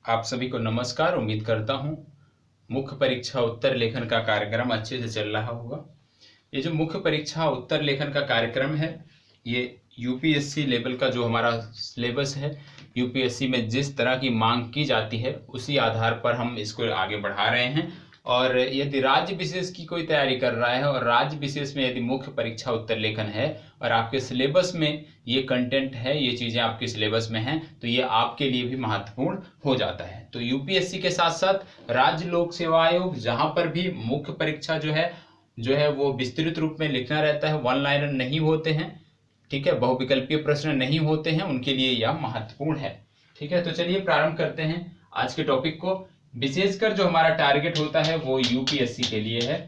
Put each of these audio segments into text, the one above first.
आप सभी को नमस्कार। उम्मीद करता हूँ मुख्य परीक्षा उत्तर लेखन का कार्यक्रम अच्छे से चल रहा होगा। ये जो मुख्य परीक्षा उत्तर लेखन का कार्यक्रम है, ये यूपीएससी लेवल का जो हमारा सिलेबस है, यूपीएससी में जिस तरह की मांग की जाती है उसी आधार पर हम इसको आगे बढ़ा रहे हैं। और यदि राज्य विशेष की कोई तैयारी कर रहा है और राज्य विशेष में यदि मुख्य परीक्षा उत्तर लेखन है और आपके सिलेबस में ये कंटेंट है, ये चीज़ें आपके सिलेबस में हैं, तो ये आपके लिए भी महत्वपूर्ण हो जाता है। तो यूपीएससी के साथ साथ राज्य लोक सेवा आयोग, जहाँ पर भी मुख्य परीक्षा जो है वो विस्तृत रूप में लिखना रहता है, वन लाइनर नहीं होते हैं, ठीक है, बहुविकल्पीय प्रश्न नहीं होते हैं, उनके लिए यह महत्वपूर्ण है। ठीक है, तो चलिए प्रारंभ करते हैं आज के टॉपिक को। विशेषकर जो हमारा टारगेट होता है वो यूपीएससी के लिए है।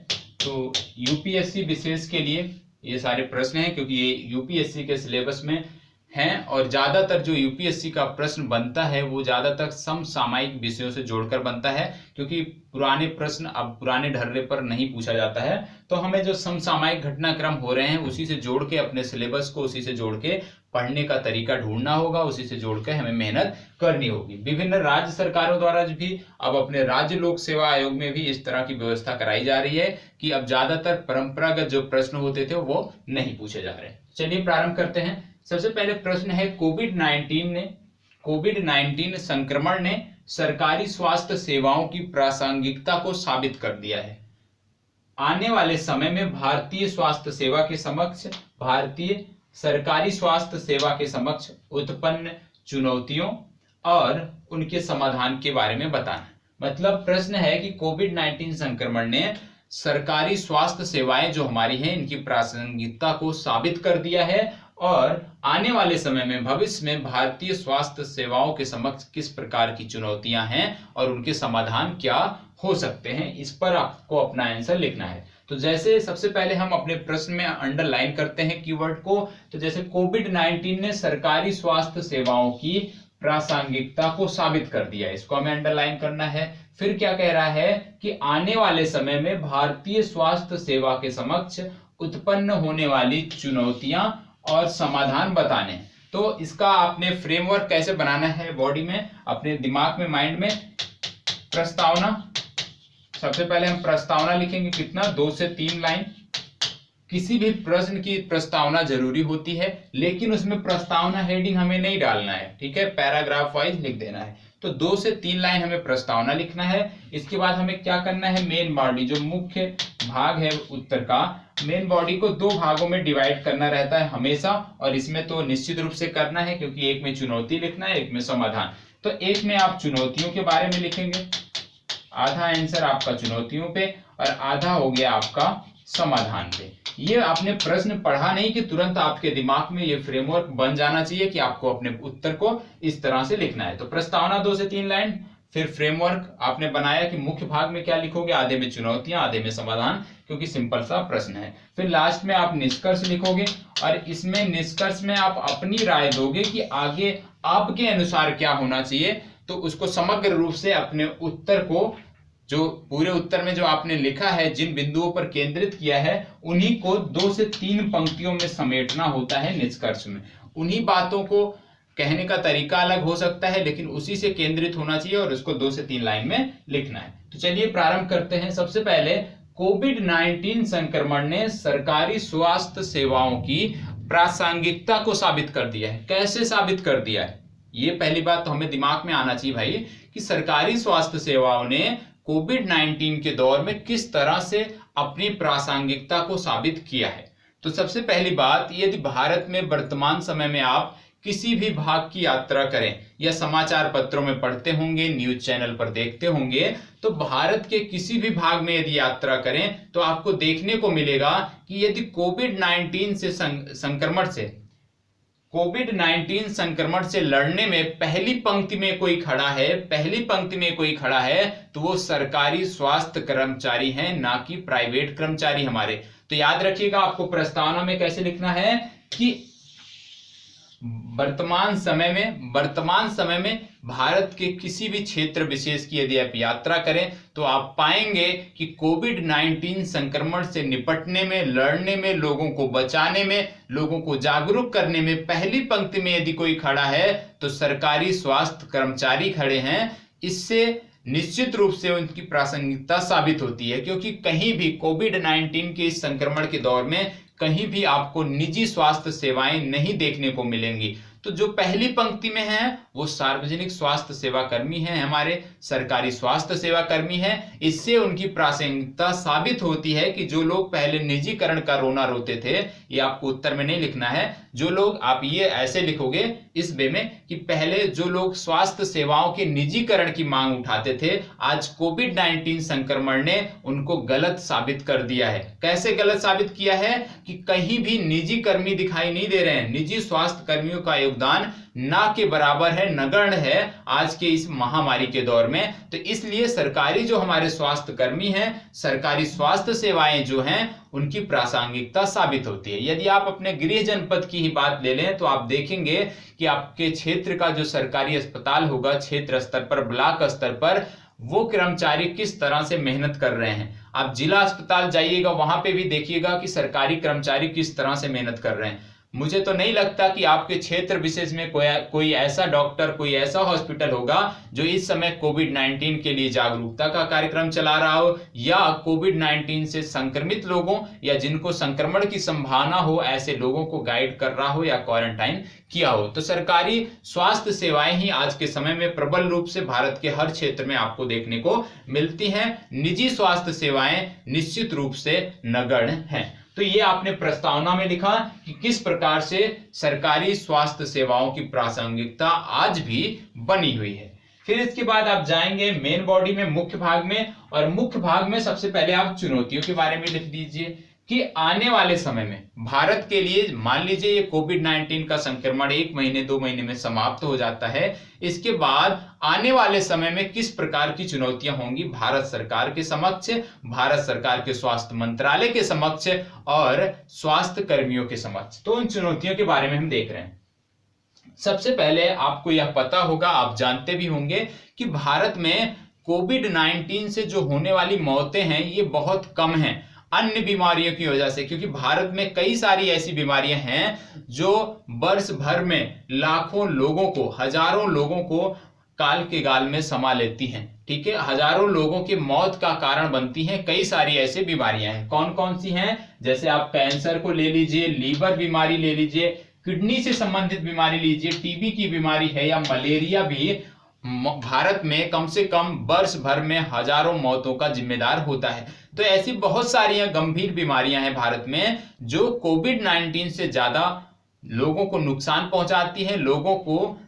तो यूपीएससी विशेष के लिए ये सारे प्रश्न हैं, क्योंकि ये यूपीएससी के सिलेबस में हैं और ज़्यादातर जो यूपीएससी का प्रश्न बनता है वो ज़्यादातर समसामयिक विषयों से जोड़कर बनता है, क्योंकि पुराने प्रश्न अब पुराने ढर्रे पर नहीं पूछा जाता है। तो हमें जो समसामयिक घटनाक्रम हो रहे हैं उसी से जोड़ के अपने सिलेबस को उसी से जोड़ के पढ़ने का तरीका ढूंढना होगा, उसी से जोड़ के हमें मेहनत करनी होगी। विभिन्न राज्य सरकारों द्वारा भी अब अपने राज्य लोक सेवा आयोग में भी इस तरह की व्यवस्था कराई जा रही है कि अब ज्यादातर परंपरागत जो प्रश्न होते थे वो नहीं पूछे जा रहे। चलिए प्रारंभ करते हैं। सबसे पहले प्रश्न है, कोविड-19 संक्रमण ने सरकारी स्वास्थ्य सेवाओं की प्रासंगिकता को साबित कर दिया है। आने वाले समय में भारतीय सरकारी स्वास्थ्य सेवा के समक्ष उत्पन्न चुनौतियों और उनके समाधान के बारे में बताना। मतलब प्रश्न है कि कोविड-19 संक्रमण ने सरकारी स्वास्थ्य सेवाएं जो हमारी हैं इनकी प्रासंगिकता को साबित कर दिया है और आने वाले समय में भविष्य में भारतीय स्वास्थ्य सेवाओं के समक्ष किस प्रकार की चुनौतियां हैं और उनके समाधान क्या हो सकते हैं, इस पर आपको अपना आंसर लिखना है। तो जैसे सबसे पहले हम अपने प्रश्न में अंडरलाइन करते हैं कीवर्ड को, तो जैसे कोविड-19 ने सरकारी स्वास्थ्य सेवाओं की प्रासंगिकता को साबित कर दिया, इसको हमें अंडरलाइन करना है। फिर क्या कह रहा है कि आने वाले समय में भारतीय स्वास्थ्य सेवा के समक्ष उत्पन्न होने वाली चुनौतियां और समाधान बताने। तो इसका आपने फ्रेमवर्क कैसे बनाना है, बॉडी में, अपने दिमाग में, माइंड में, प्रस्तावना। सबसे पहले हम प्रस्तावना लिखेंगे, कितना, 2 से 3 लाइन। किसी भी प्रश्न की प्रस्तावना जरूरी होती है, लेकिन उसमें प्रस्तावना हेडिंग हमें नहीं डालना है, ठीक है, पैराग्राफ वाइज लिख देना है। तो 2 से 3 लाइन हमें प्रस्तावना लिखना है। इसके बाद हमें क्या करना है, मेन बॉडी जो मुख्य भाग है उत्तर का, मेन बॉडी को 2 भागों में डिवाइड करना रहता है हमेशा, और इसमें तो निश्चित रूप से करना है क्योंकि एक में चुनौती लिखना है, एक में समाधान। तो एक में आप चुनौतियों के बारे में लिखेंगे, आधा आंसर आपका चुनौतियों पे और आधा हो गया आपका समाधान पे। ये आपने प्रश्न पढ़ा नहीं कि तुरंत आपके दिमाग में ये फ्रेमवर्क बन जाना चाहिए कि आपको अपने उत्तर को इस तरह से लिखना है। तो प्रस्तावना 2 से 3 लाइन, फिर फ्रेमवर्क आपने बनाया कि मुख्य भाग में क्या लिखोगे, आधे में चुनौतियां आधे में समाधान, क्योंकि सिंपल सा प्रश्न है। फिर लास्ट में आप निष्कर्ष लिखोगे और इसमें निष्कर्ष में आप अपनी राय दोगे कि आगे आपके अनुसार क्या होना चाहिए। तो उसको समग्र रूप से अपने उत्तर को, जो पूरे उत्तर में जो आपने लिखा है, जिन बिंदुओं पर केंद्रित किया है, उन्हीं को 2 से 3 पंक्तियों में समेटना होता है निष्कर्ष में। उन्हीं बातों को कहने का तरीका अलग हो सकता है, लेकिन उसी से केंद्रित होना चाहिए और उसको 2 से 3 लाइन में लिखना है। तो चलिए प्रारंभ करते हैं। सबसे पहले, कोविड-19 संक्रमण ने सरकारी स्वास्थ्य सेवाओं की प्रासंगिकता को साबित कर दिया है। कैसे साबित कर दिया है, ये पहली बात तो हमें दिमाग में आना चाहिए भाई, कि सरकारी स्वास्थ्य सेवाओं ने कोविड-19 के दौर में किस तरह से अपनी प्रासंगिकता को साबित किया है। तो सबसे पहली बात, यदि भारत में वर्तमान समय में आप किसी भी भाग की यात्रा करें या समाचार पत्रों में पढ़ते होंगे, न्यूज चैनल पर देखते होंगे, तो भारत के किसी भी भाग में यदि यात्रा करें तो आपको देखने को मिलेगा कि यदि कोविड-19 से लड़ने में पहली पंक्ति में कोई खड़ा है, तो वो सरकारी स्वास्थ्य कर्मचारी हैं, ना कि प्राइवेट कर्मचारी हमारे। तो याद रखिएगा, आपको प्रस्तावना में कैसे लिखना है कि वर्तमान समय में भारत के किसी भी क्षेत्र विशेष की यदि आप यात्रा करें तो आप पाएंगे कि कोविड-19 संक्रमण से निपटने में, लड़ने में, लोगों को बचाने में, लोगों को जागरूक करने में पहली पंक्ति में यदि कोई खड़ा है तो सरकारी स्वास्थ्य कर्मचारी खड़े हैं, इससे निश्चित रूप से उनकी प्रासंगिकता साबित होती है, क्योंकि कहीं भी कोविड-19 के इस संक्रमण के दौर में कहीं भी आपको निजी स्वास्थ्य सेवाएं नहीं देखने को मिलेंगी। तो जो पहली पंक्ति में है वो सार्वजनिक स्वास्थ्य सेवा कर्मी हैं, हमारे सरकारी स्वास्थ्य सेवा कर्मी हैं। इससे उनकी प्रासंगिकता साबित होती है कि जो लोग पहले निजीकरण का रोना रोते थे, ये आपको उत्तर में नहीं लिखना है, जो लोग, आप ये ऐसे लिखोगे इस वे में कि पहले जो लोग स्वास्थ्य सेवाओं के निजीकरण की मांग उठाते थे, आज कोविड-19 संक्रमण ने उनको गलत साबित कर दिया है। कैसे गलत साबित किया है कि कहीं भी निजी कर्मी दिखाई नहीं दे रहे हैं। निजी स्वास्थ्य कर्मियों का योगदान ना के बराबर है, नगण्य है आज के इस महामारी के दौर में। तो इसलिए सरकारी जो हमारे स्वास्थ्य कर्मी हैं, सरकारी स्वास्थ्य सेवाएं जो हैं, उनकी प्रासंगिकता साबित होती है। यदि आप अपने गृह जनपद की ही बात ले लें तो आप देखेंगे कि आपके क्षेत्र का जो सरकारी अस्पताल होगा, क्षेत्र स्तर पर, ब्लॉक स्तर पर, वो कर्मचारी किस तरह से मेहनत कर रहे हैं। आप जिला अस्पताल जाइएगा, वहां पे भी देखिएगा कि सरकारी कर्मचारी किस तरह से मेहनत कर रहे हैं। मुझे तो नहीं लगता कि आपके क्षेत्र विशेष में कोई ऐसा डॉक्टर, कोई ऐसा हॉस्पिटल होगा जो इस समय कोविड-19 के लिए जागरूकता का कार्यक्रम चला रहा हो, या कोविड-19 से संक्रमित लोगों या जिनको संक्रमण की संभावना हो ऐसे लोगों को गाइड कर रहा हो या क्वारंटाइन किया हो। तो सरकारी स्वास्थ्य सेवाएं ही आज के समय में प्रबल रूप से भारत के हर क्षेत्र में आपको देखने को मिलती हैं। निजी स्वास्थ्य सेवाएं निश्चित रूप से नगण्य हैं। तो ये आपने प्रस्तावना में लिखा कि किस प्रकार से सरकारी स्वास्थ्य सेवाओं की प्रासंगिकता आज भी बनी हुई है। फिर इसके बाद आप जाएंगे मेन बॉडी में, मुख्य भाग में, और मुख्य भाग में सबसे पहले आप चुनौतियों के बारे में लिख दीजिए कि आने वाले समय में भारत के लिए, मान लीजिए ये कोविड-19 का संक्रमण 1 महीने 2 महीने में समाप्त हो जाता है, इसके बाद आने वाले समय में किस प्रकार की चुनौतियां होंगी भारत सरकार के समक्ष, भारत सरकार के स्वास्थ्य मंत्रालय के समक्ष और स्वास्थ्य कर्मियों के समक्ष। तो उन चुनौतियों के बारे में हम देख रहे हैं। सबसे पहले आपको यह पता होगा, आप जानते भी होंगे कि भारत में कोविड-19 से जो होने वाली मौतें हैं ये बहुत कम हैं अन्य बीमारियों की वजह से, क्योंकि भारत में कई सारी ऐसी बीमारियां हैं जो वर्ष भर में लाखों लोगों को, हजारों लोगों को काल के गाल में समा लेती हैं। ठीक है, हजारों लोगों की मौत का कारण बनती हैं। कई सारी ऐसी बीमारियां हैं। कौन कौन सी हैं? जैसे आप कैंसर को ले लीजिए, लीवर बीमारी ले लीजिए, किडनी से संबंधित बीमारी लीजिए, टीबी की बीमारी है, या मलेरिया भी भारत में कम से कम वर्ष भर में हजारों मौतों का जिम्मेदार होता है। तो ऐसी बहुत सारी गंभीर बीमारियां हैं भारत में जो कोविड-19 से ज्यादा लोगों को नुकसान पहुंचाती है, लोगों को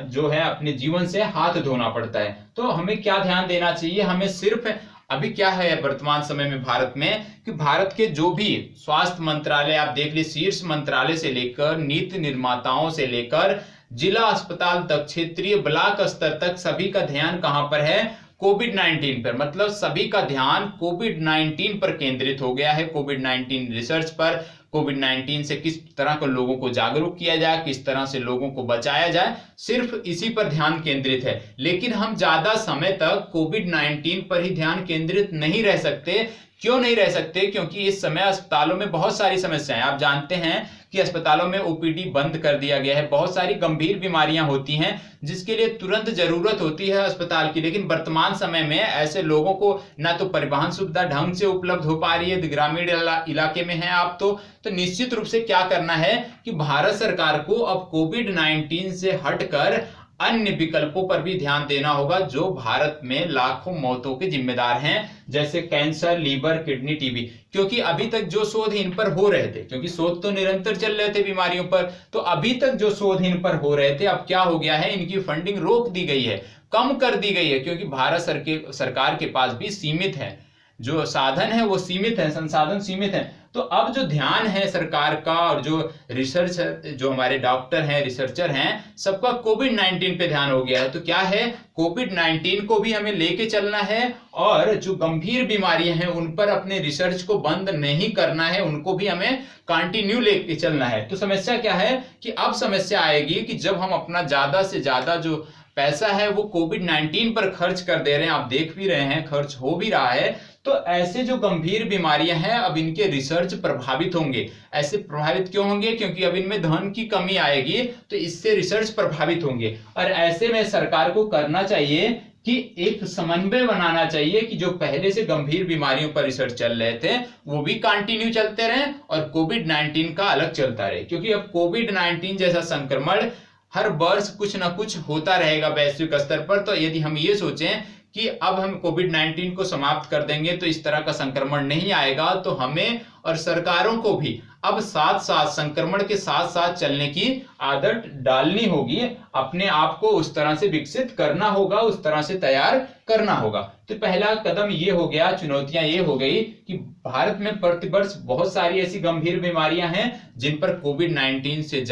जो है अपने जीवन से हाथ धोना पड़ता है। तो हमें क्या ध्यान देना चाहिए? हमें सिर्फ अभी क्या है वर्तमान समय में भारत में कि भारत के जो भी स्वास्थ्य मंत्रालय आप देख लीजिए, शीर्ष मंत्रालय से लेकर नीति निर्माताओं से लेकर जिला अस्पताल तक, क्षेत्रीय ब्लॉक स्तर तक, सभी का ध्यान कहां पर है? कोविड-19 पर। मतलब सभी का ध्यान कोविड-19 पर केंद्रित हो गया है, कोविड-19 रिसर्च पर, कोविड-19 से किस तरह को लोगों को जागरूक किया जाए, किस तरह से लोगों को बचाया जाए, सिर्फ इसी पर ध्यान केंद्रित है। लेकिन हम ज्यादा समय तक कोविड-19 पर ही ध्यान केंद्रित नहीं रह सकते। क्यों नहीं रह सकते? क्योंकि इस समय अस्पतालों में बहुत सारी समस्याएं, आप जानते हैं कि अस्पतालों में ओपीडी बंद कर दिया गया है। बहुत सारी गंभीर बीमारियां होती हैं जिसके लिए तुरंत जरूरत होती है अस्पताल की, लेकिन वर्तमान समय में ऐसे लोगों को ना तो परिवहन सुविधा ढंग से उपलब्ध हो पा रही है, ग्रामीण इलाके में हैं आप तो निश्चित रूप से क्या करना है कि भारत सरकार को अब कोविड-19 से हटकर अन्य विकल्पों पर भी ध्यान देना होगा जो भारत में लाखों मौतों के जिम्मेदार हैं, जैसे कैंसर, लीवर, किडनी, टीबी। क्योंकि अभी तक जो शोध इन पर हो रहे थे, क्योंकि शोध तो निरंतर चल रहे थे बीमारियों पर, तो अभी तक जो शोध इन पर हो रहे थे, अब क्या हो गया है, इनकी फंडिंग रोक दी गई है, कम कर दी गई है, क्योंकि भारत सरकार के पास भी सीमित है, जो साधन है वो सीमित है, संसाधन सीमित है। तो अब जो ध्यान है सरकार का और जो रिसर्च, जो हमारे डॉक्टर हैं, रिसर्चर हैं, सबका कोविड-19 पे ध्यान हो गया है। तो क्या है, कोविड-19 को भी हमें लेके चलना है और जो गंभीर बीमारियां हैं उन पर अपने रिसर्च को बंद नहीं करना है, उनको भी हमें कंटिन्यू लेके चलना है। तो समस्या क्या है कि अब समस्या आएगी कि जब हम अपना ज्यादा से ज्यादा जो पैसा है वो कोविड-19 पर खर्च कर दे रहे हैं, आप देख भी रहे हैं खर्च हो भी रहा है, तो ऐसे जो गंभीर बीमारियां हैं अब इनके रिसर्च प्रभावित होंगे। ऐसे प्रभावित क्यों होंगे? क्योंकि अब इनमें धन की कमी आएगी, तो इससे रिसर्च प्रभावित होंगे। और ऐसे में सरकार को करना चाहिए कि एक समन्वय बनाना चाहिए कि जो पहले से गंभीर बीमारियों पर रिसर्च चल रहे थे वो भी कंटिन्यू चलते रहें और कोविड-19 का अलग चलता रहे, क्योंकि अब कोविड-19 जैसा संक्रमण हर वर्ष कुछ ना कुछ होता रहेगा वैश्विक स्तर पर। तो यदि हम ये सोचें कि अब हम कोविड-19 को समाप्त कर देंगे तो इस तरह का संक्रमण नहीं आएगा, तो हमें और सरकारों को भी अब साथ साथ संक्रमण के साथ साथ चलने की आदत डालनी होगी, अपने आप को उस तरह से विकसित करना होगा, उस तरह से तैयार करना होगा। तो पहला कदम ये हो गया, चुनौतियां ये हो गई कि भारत में प्रतिवर्ष बहुत सारी ऐसी गंभीर बीमारियां हैं जिन पर कोविड-19 से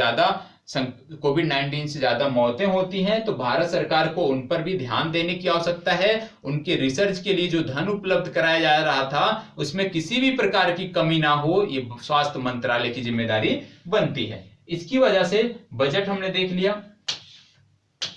ज्यादा मौतें होती हैं, तो भारत सरकार को उन पर भी ध्यान देने की आवश्यकता है। उनके रिसर्च के लिए जो धन उपलब्ध कराया जा रहा था उसमें किसी भी प्रकार की कमी ना हो, ये स्वास्थ्य मंत्रालय की जिम्मेदारी बनती है। इसकी वजह से बजट हमने देख लिया,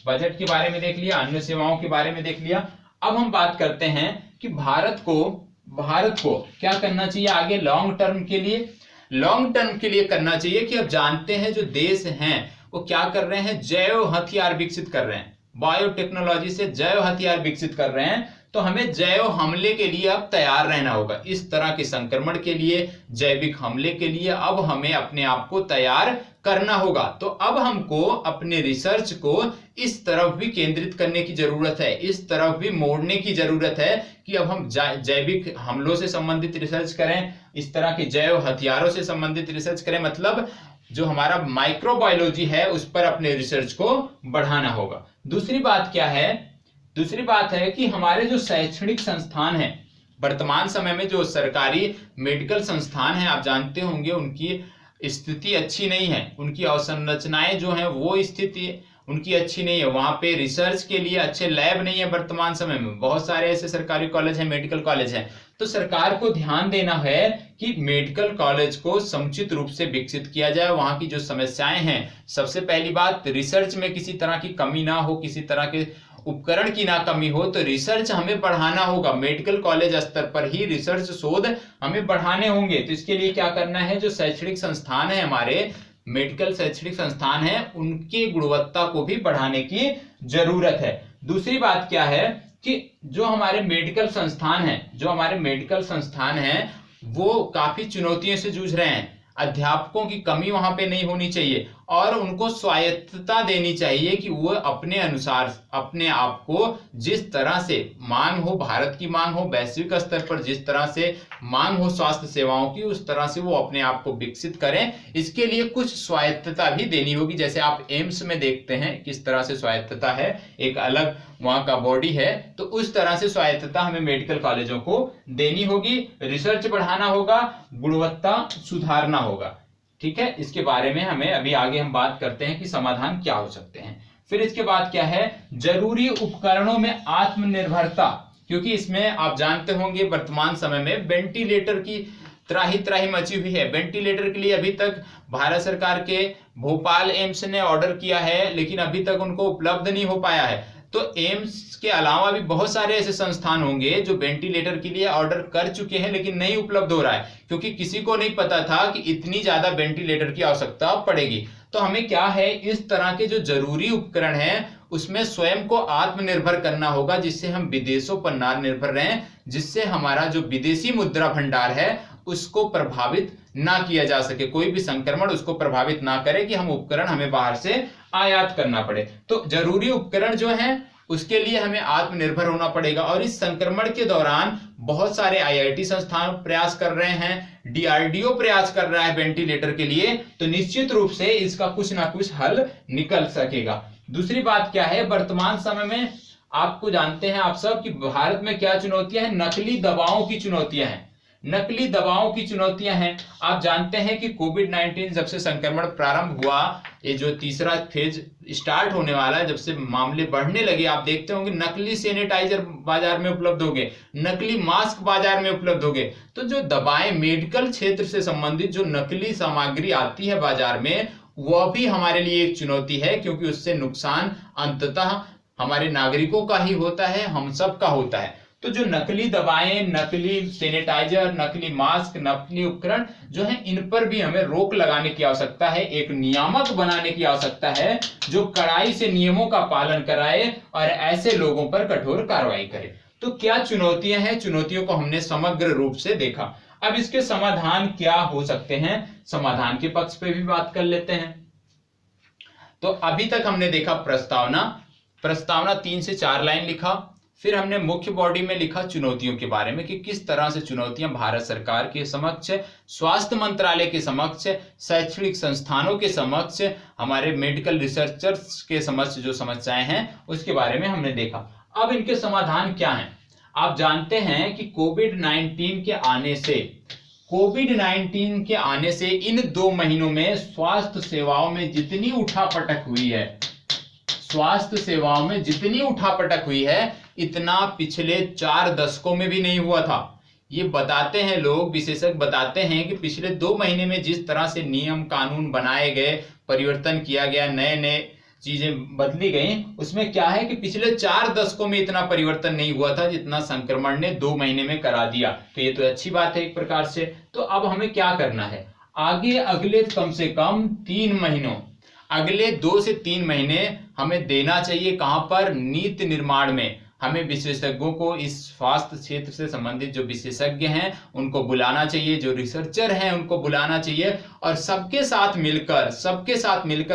बजट के बारे में देख लिया, अन्य सेवाओं के बारे में देख लिया। अब हम बात करते हैं कि भारत को क्या करना चाहिए आगे लॉन्ग टर्म के लिए। लॉन्ग टर्म के लिए करना चाहिए कि अब जानते हैं जो देश हैं वो क्या कर रहे हैं, जैव हथियार विकसित कर रहे हैं, बायोटेक्नोलॉजी से जैव हथियार विकसित कर रहे हैं। तो हमें जैव हमले के लिए अब तैयार रहना होगा। इस तरह के संक्रमण के लिए, जैविक हमले के लिए अब हमें अपने आप को तैयार करना होगा। तो अब हमको अपने रिसर्च को इस तरफ भी केंद्रित करने की जरूरत है, इस तरफ भी मोड़ने की जरूरत है कि अब हम जैविक हमलों से संबंधित रिसर्च करें, इस तरह के जैव हथियारों से संबंधित रिसर्च करें, मतलब जो हमारा माइक्रोबायोलॉजी है उस पर अपने रिसर्च को बढ़ाना होगा। दूसरी बात क्या है, दूसरी बात है कि हमारे जो शैक्षणिक संस्थान हैं, वर्तमान समय में जो सरकारी मेडिकल संस्थान हैं आप जानते होंगे उनकी स्थिति अच्छी नहीं है, उनकी अवसंरचनाएं जो हैं वो स्थिति उनकी अच्छी नहीं है, वहां पे रिसर्च के लिए अच्छे लैब नहीं है। वर्तमान समय में बहुत सारे ऐसे सरकारी कॉलेज हैं, मेडिकल कॉलेज हैं, तो सरकार को ध्यान देना है कि मेडिकल कॉलेज को समुचित रूप से विकसित किया जाए। वहां की जो समस्याएं हैं, सबसे पहली बात रिसर्च में किसी तरह की कमी ना हो, किसी तरह के उपकरण की ना कमी हो, तो रिसर्च हमें बढ़ाना होगा। मेडिकल कॉलेज स्तर पर ही रिसर्च शोध हमें बढ़ाने होंगे। तो इसके लिए क्या करना है, जो शैक्षणिक संस्थान है हमारे मेडिकल शैक्षणिक संस्थान है उनकी गुणवत्ता को भी बढ़ाने की जरूरत है। दूसरी बात क्या है कि जो हमारे मेडिकल संस्थान हैं वो काफी चुनौतियों से जूझ रहे हैं। अध्यापकों की कमी वहां पे नहीं होनी चाहिए और उनको स्वायत्तता देनी चाहिए कि वो अपने अनुसार अपने आप को जिस तरह से मांग हो, भारत की मांग हो, वैश्विक स्तर पर जिस तरह से मांग हो स्वास्थ्य सेवाओं की, उस तरह से वो अपने आप को विकसित करें। इसके लिए कुछ स्वायत्तता भी देनी होगी। जैसे आप एम्स में देखते हैं किस तरह से स्वायत्तता है, एक अलग वहां का बॉडी है, तो उस तरह से स्वायत्तता हमें मेडिकल कॉलेजों को देनी होगी। रिसर्च बढ़ाना होगा, गुणवत्ता सुधारना होगा। ठीक है, इसके बारे में हमें अभी आगे हम बात करते हैं कि समाधान क्या हो सकते हैं। फिर इसके बाद क्या है, जरूरी उपकरणों में आत्मनिर्भरता, क्योंकि इसमें आप जानते होंगे वर्तमान समय में वेंटिलेटर की त्राही त्राही मची हुई है। वेंटिलेटर के लिए अभी तक भारत सरकार के भोपाल एम्स ने ऑर्डर किया है, लेकिन अभी तक उनको उपलब्ध नहीं हो पाया है। तो एम्स के अलावा भी बहुत सारे ऐसे संस्थान होंगे जो वेंटिलेटर के लिए ऑर्डर कर चुके हैं लेकिन नहीं उपलब्ध हो रहा है, क्योंकि किसी को नहीं पता था कि इतनी ज्यादा वेंटिलेटर की आवश्यकता पड़ेगी। तो हमें क्या है, इस तरह के जो जरूरी उपकरण हैं उसमें स्वयं को आत्मनिर्भर करना होगा, जिससे हम विदेशों पर ना निर्भर रहें, जिससे हमारा जो विदेशी मुद्रा भंडार है उसको प्रभावित ना किया जा सके, कोई भी संक्रमण उसको प्रभावित ना करे कि हम उपकरण हमें बाहर से आयात करना पड़े। तो जरूरी उपकरण जो हैं उसके लिए हमें आत्मनिर्भर होना पड़ेगा। और इस संक्रमण के दौरान बहुत सारे आईआईटी संस्थान प्रयास कर रहे हैं, डीआरडीओ प्रयास कर रहा है वेंटिलेटर के लिए, तो निश्चित रूप से इसका कुछ ना कुछ हल निकल सकेगा। दूसरी बात क्या है, वर्तमान समय में आपको जानते हैं आप सब कि भारत में क्या चुनौतियां हैं, नकली दवाओं की चुनौतियां हैं। नकली दवाओं की चुनौतियां हैं। आप जानते हैं कि कोविड-19 जब से संक्रमण प्रारंभ हुआ, ये जो तीसरा फेज स्टार्ट होने वाला है, जब से मामले बढ़ने लगे, आप देखते होंगे नकली सैनिटाइजर बाजार में उपलब्ध हो गए, नकली मास्क बाजार में उपलब्ध हो गए। तो जो दवाएं मेडिकल क्षेत्र से संबंधित जो नकली सामग्री आती है बाजार में, वह भी हमारे लिए एक चुनौती है, क्योंकि उससे नुकसान अंततः हमारे नागरिकों का ही होता है, हम सब का होता है। तो जो नकली दवाएं, नकली सैनिटाइजर, नकली मास्क, नकली उपकरण जो है, इन पर भी हमें रोक लगाने की आवश्यकता है, एक नियामक बनाने की आवश्यकता है जो कड़ाई से नियमों का पालन कराए और ऐसे लोगों पर कठोर कार्रवाई करे। तो क्या चुनौतियां हैं, चुनौतियों को हमने समग्र रूप से देखा। अब इसके समाधान क्या हो सकते हैं, समाधान के पक्ष पे भी बात कर लेते हैं। तो अभी तक हमने देखा प्रस्तावना 3 से 4 लाइन लिखा, फिर हमने मुख्य बॉडी में लिखा चुनौतियों के बारे में कि किस तरह से चुनौतियां भारत सरकार के समक्ष, स्वास्थ्य मंत्रालय के समक्ष, शैक्षणिक संस्थानों के समक्ष, हमारे मेडिकल रिसर्चर्स के समक्ष जो समस्याएं हैं उसके बारे में हमने देखा। अब इनके समाधान क्या हैं। आप जानते हैं कि कोविड-19 के आने से इन 2 महीनों में स्वास्थ्य सेवाओं में जितनी उठापटक हुई है इतना पिछले 4 दशकों में भी नहीं हुआ था। ये बताते हैं लोग, विशेषज्ञ बताते हैं कि पिछले 2 महीने में जिस तरह से नियम कानून बनाए गए, परिवर्तन किया गया, नए चीजें बदली गई, उसमें क्या है कि पिछले 4 दशकों में इतना परिवर्तन नहीं हुआ था जितना संक्रमण ने 2 महीने में करा दिया। तो ये तो अच्छी बात है एक प्रकार से। तो अब हमें क्या करना है, आगे अगले कम से कम 3 महीनों, अगले 2 से 3 महीने हमें देना चाहिए कहां पर, नीति निर्माण में। हमें विशेषज्ञों को, इस स्वास्थ्य क्षेत्र से संबंधित जो विशेषज्ञ हैं उनको बुलाना चाहिए, जो रिसर्चर हैं उनको बुलाना चाहिए और सबके साथ मिलकर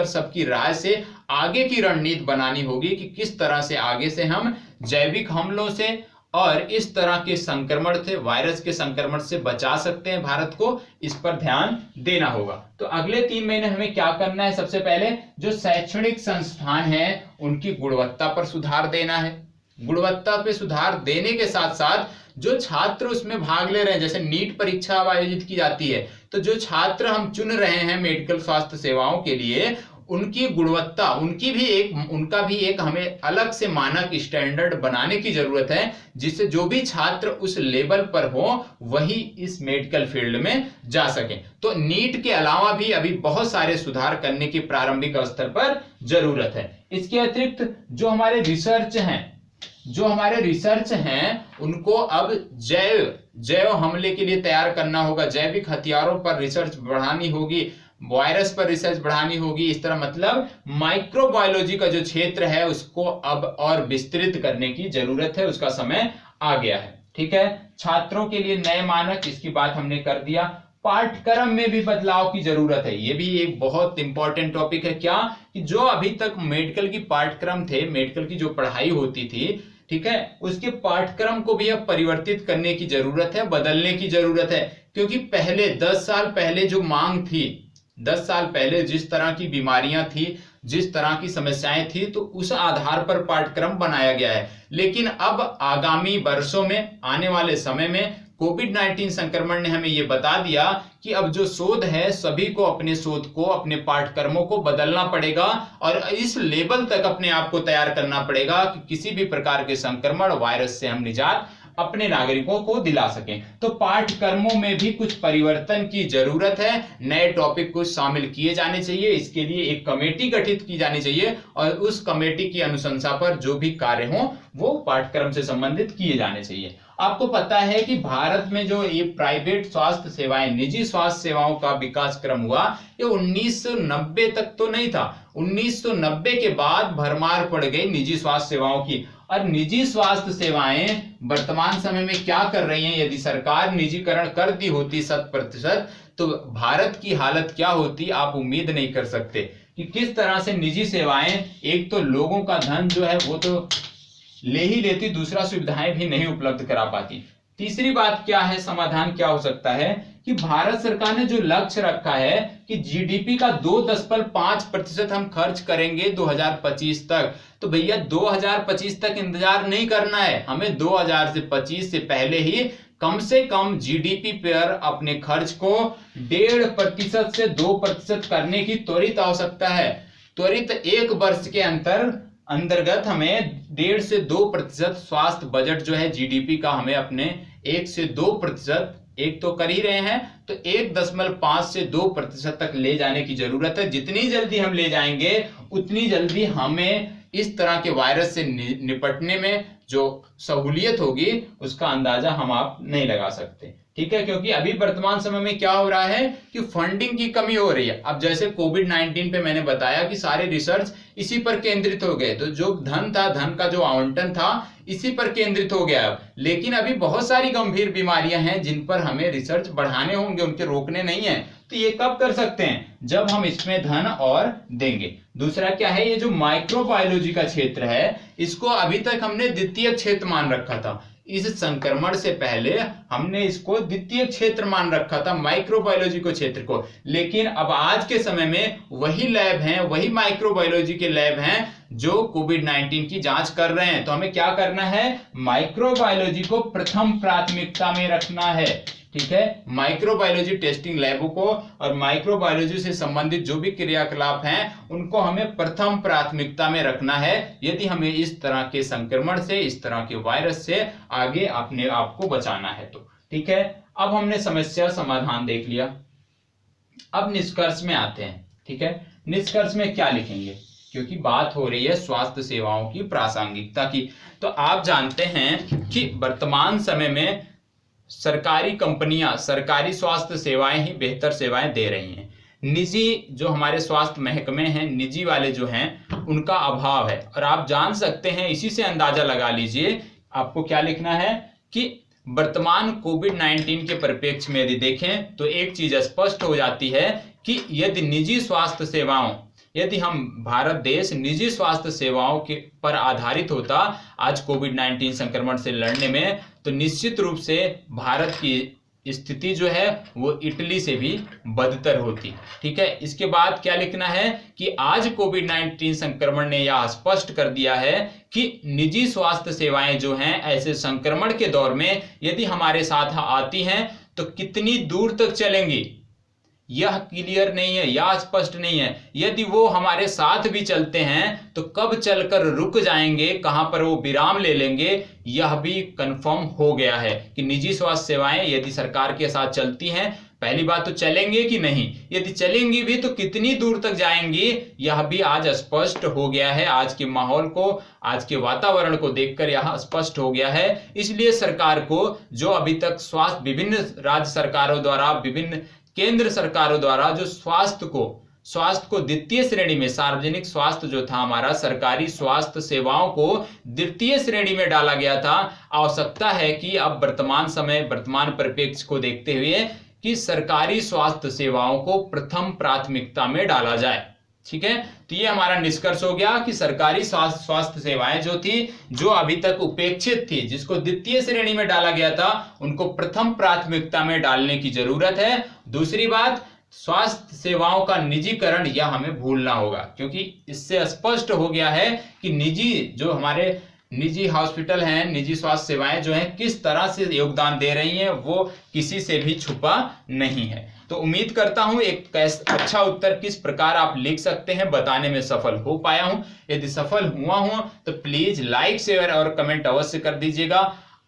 सबकी राय से आगे की रणनीति बनानी होगी कि किस तरह से आगे से हम जैविक हमलों से और इस तरह के संक्रमण से, वायरस के संक्रमण से बचा सकते हैं भारत को। इस पर ध्यान देना होगा। तो अगले 3 महीने हमें क्या करना है, सबसे पहले जो शैक्षणिक संस्थान है उनकी गुणवत्ता पर सुधार देना है। गुणवत्ता पे सुधार देने के साथ साथ जो छात्र उसमें भाग ले रहे हैं, जैसे नीट परीक्षा अब आयोजित की जाती है, तो जो छात्र हम चुन रहे हैं मेडिकल स्वास्थ्य सेवाओं के लिए, उनकी गुणवत्ता, उनका भी एक हमें अलग से मानक स्टैंडर्ड बनाने की जरूरत है, जिससे जो भी छात्र उस लेवल पर हो वही इस मेडिकल फील्ड में जा सके। तो नीट के अलावा भी अभी बहुत सारे सुधार करने की प्रारंभिक स्तर पर जरूरत है। इसके अतिरिक्त जो हमारे रिसर्च हैं उनको अब जैव हमले के लिए तैयार करना होगा, जैविक हथियारों पर रिसर्च बढ़ानी होगी, वायरस पर रिसर्च बढ़ानी होगी। इस तरह मतलब माइक्रोबायोलॉजी का जो क्षेत्र है उसको अब और विस्तृत करने की जरूरत है, उसका समय आ गया है। ठीक है, छात्रों के लिए नए मानक, इसकी बात हमने कर दिया। पाठ्यक्रम में भी बदलाव की जरूरत है, ये भी एक बहुत इंपॉर्टेंट टॉपिक है। क्या कि जो अभी तक मेडिकल की पाठ्यक्रम थे, मेडिकल की जो पढ़ाई होती थी, ठीक है, उसके पाठ्यक्रम को भी अब परिवर्तित करने की जरूरत है, बदलने की जरूरत है। क्योंकि पहले 10 साल पहले जो मांग थी, 10 साल पहले जिस तरह की बीमारियां थी, जिस तरह की समस्याएं थी, तो उस आधार पर पाठ्यक्रम बनाया गया है। लेकिन अब आगामी वर्षों में, आने वाले समय में कोविड-19 संक्रमण ने हमें यह बता दिया कि अब जो शोध है, सभी को अपने शोध को, अपने पाठ्यक्रमों को बदलना पड़ेगा और इस लेवल तक अपने आप को तैयार करना पड़ेगा कि किसी भी प्रकार के संक्रमण, वायरस से हम निजात अपने नागरिकों को दिला सकें। तो पाठ्यक्रमों में भी कुछ परिवर्तन की जरूरत है, नए टॉपिक कुछ शामिल किए जाने चाहिए। इसके लिए एक कमेटी गठित की जानी चाहिए और उस कमेटी की अनुशंसा पर जो भी कार्य हो वो पाठ्यक्रम से संबंधित किए जाने चाहिए। आपको पता है कि भारत में जो ये प्राइवेट स्वास्थ्य सेवाएं, निजी स्वास्थ्य सेवाओं का विकास क्रम हुआ, ये 1990 तक तो नहीं था। 1990 के बाद भरमार पड़ गई निजी स्वास्थ्य सेवाओं की। और निजी स्वास्थ्य सेवाएं वर्तमान समय में क्या कर रही हैं, यदि सरकार निजीकरण कर दी होती 100%, तो भारत की हालत क्या होती आप उम्मीद नहीं कर सकते कि किस तरह से निजी सेवाएं, एक तो लोगों का धन जो है वो तो ले ही लेती, दूसरा सुविधाएं भी नहीं उपलब्ध करा पाती। तीसरी बात क्या है, समाधान क्या हो सकता है कि भारत सरकार ने जो लक्ष्य रखा है कि जीडीपी का 2.5% हम खर्च करेंगे 2025 तक, तो भैया 2025 तक इंतजार नहीं करना है, हमें 2025 से पहले ही कम से कम जीडीपी पर अपने खर्च को 1.5% से 2% करने की त्वरित आवश्यकता है। त्वरित 1 वर्ष के अंतर्गत हमें 1.5 से 2% स्वास्थ्य बजट जो है जीडीपी का, हमें अपने 1 से 2%, एक तो कर ही रहे हैं, तो 1.5 से 2% तक ले जाने की जरूरत है। जितनी जल्दी हम ले जाएंगे उतनी जल्दी हमें इस तरह के वायरस से निपटने में जो सहूलियत होगी उसका अंदाजा हम आप नहीं लगा सकते। ठीक है, क्योंकि अभी वर्तमान समय में क्या हो रहा है कि फंडिंग की कमी हो रही है। अब जैसे कोविड-19 पे मैंने बताया कि सारे रिसर्च इसी पर केंद्रित हो गए, तो जो धन था, धन का जो आवंटन था इसी पर केंद्रित हो गया। लेकिन अभी बहुत सारी गंभीर बीमारियां हैं जिन पर हमें रिसर्च बढ़ाने होंगे, उनके रोकने नहीं है। तो ये कब कर सकते हैं? जब हम इसमें धन और देंगे। दूसरा क्या है, ये जो माइक्रोबायोलॉजी का क्षेत्र है इसको अभी तक हमने द्वितीय क्षेत्र मान रखा था। इस संक्रमण से पहले हमने इसको द्वितीय क्षेत्र मान रखा था, माइक्रोबायोलॉजी को क्षेत्र को। लेकिन अब आज के समय में वही लैब हैं, वही माइक्रोबायोलॉजी के लैब हैं जो कोविड-19 की जांच कर रहे हैं। तो हमें क्या करना है? माइक्रोबायोलॉजी को प्रथम प्राथमिकता में रखना है। ठीक है, माइक्रोबायोलॉजी टेस्टिंग लैबों को और माइक्रोबायोलॉजी से संबंधित जो भी क्रियाकलाप हैं उनको हमें प्रथम प्राथमिकता में रखना है, यदि हमें इस तरह के संक्रमण से, इस तरह के वायरस से आगे अपने आप को बचाना है तो। ठीक है, अब हमने समस्या समाधान देख लिया, अब निष्कर्ष में आते हैं। ठीक है, निष्कर्ष में क्या लिखेंगे, क्योंकि बात हो रही है स्वास्थ्य सेवाओं की प्रासंगिकता की। तो आप जानते हैं कि वर्तमान समय में सरकारी कंपनियां सरकारी स्वास्थ्य सेवाएं ही बेहतर सेवाएं दे रही हैं। निजी जो हमारे स्वास्थ्य महकमे हैं, निजी वाले जो हैं, उनका अभाव है। और आप जान सकते हैं, इसी से अंदाजा लगा लीजिए, आपको क्या लिखना है कि वर्तमान कोविड-19 के परिप्रेक्ष्य में यदि देखें तो एक चीज स्पष्ट हो जाती है कि यदि निजी स्वास्थ्य सेवाओं, यदि हम भारत देश निजी स्वास्थ्य सेवाओं के पर आधारित होता आज कोविड-19 संक्रमण से लड़ने में, तो निश्चित रूप से भारत की स्थिति जो है वो इटली से भी बदतर होती। ठीक है, इसके बाद क्या लिखना है कि आज कोविड-19 संक्रमण ने यह स्पष्ट कर दिया है कि निजी स्वास्थ्य सेवाएं जो हैं ऐसे संक्रमण के दौर में यदि हमारे साथ आती हैं तो कितनी दूर तक चलेंगी यह क्लियर नहीं है, यह स्पष्ट नहीं है। यदि वो हमारे साथ भी चलते हैं तो कब चलकर रुक जाएंगे, कहां पर वो विराम ले लेंगे, यह भी कंफर्म हो गया है कि निजी स्वास्थ्य सेवाएं यदि सरकार के साथ चलती हैं, पहली बात तो चलेंगे कि नहीं, यदि चलेंगी भी तो कितनी दूर तक जाएंगी, यह भी आज स्पष्ट हो गया है। आज के माहौल को, आज के वातावरण को देखकर यह स्पष्ट हो गया है। इसलिए सरकार को जो अभी तक स्वास्थ्य, विभिन्न राज्य सरकारों द्वारा, विभिन्न केंद्र सरकारों द्वारा जो स्वास्थ्य को द्वितीय श्रेणी में, सार्वजनिक स्वास्थ्य जो था हमारा, सरकारी स्वास्थ्य सेवाओं को द्वितीय श्रेणी में डाला गया था, आवश्यकता है कि अब वर्तमान समय, वर्तमान परिप्रेक्ष्य को देखते हुए कि सरकारी स्वास्थ्य सेवाओं को प्रथम प्राथमिकता में डाला जाए। ठीक है, तो ये हमारा निष्कर्ष हो गया कि सरकारी स्वास्थ्य सेवाएं जो थी, जो अभी तक उपेक्षित थी, जिसको द्वितीय श्रेणी में डाला गया था, उनको प्रथम प्राथमिकता में डालने की जरूरत है। दूसरी बात, स्वास्थ्य सेवाओं का निजीकरण यह हमें भूलना होगा, क्योंकि इससे स्पष्ट हो गया है कि निजी जो हमारे निजी हॉस्पिटल हैं, निजी स्वास्थ्य सेवाएं जो हैं किस तरह से योगदान दे रही हैं, वो किसी से भी छुपा नहीं है। तो उम्मीद करता हूं एक अच्छा उत्तर किस प्रकार आप लिख सकते हैं बताने में सफल हो पाया हूं। यदि सफल हुआ हूं तो प्लीज लाइक, शेयर और कमेंट अवश्य कर दीजिएगा।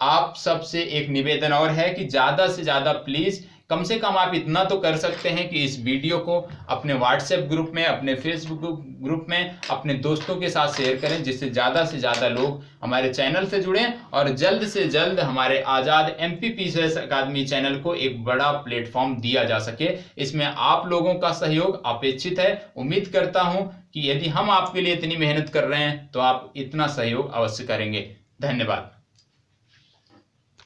आप सबसे एक निवेदन और है कि ज्यादा से ज्यादा प्लीज, कम से कम आप इतना तो कर सकते हैं कि इस वीडियो को अपने व्हाट्सएप ग्रुप में, अपने फेसबुक ग्रुप में, अपने दोस्तों के साथ शेयर करें, जिससे ज़्यादा से ज़्यादा लोग हमारे चैनल से जुड़ें और जल्द से जल्द हमारे आज़ाद MPPCS अकादमी चैनल को एक बड़ा प्लेटफॉर्म दिया जा सके। इसमें आप लोगों का सहयोग अपेक्षित है। उम्मीद करता हूं कि यदि हम आपके लिए इतनी मेहनत कर रहे हैं तो आप इतना सहयोग अवश्य करेंगे। धन्यवाद।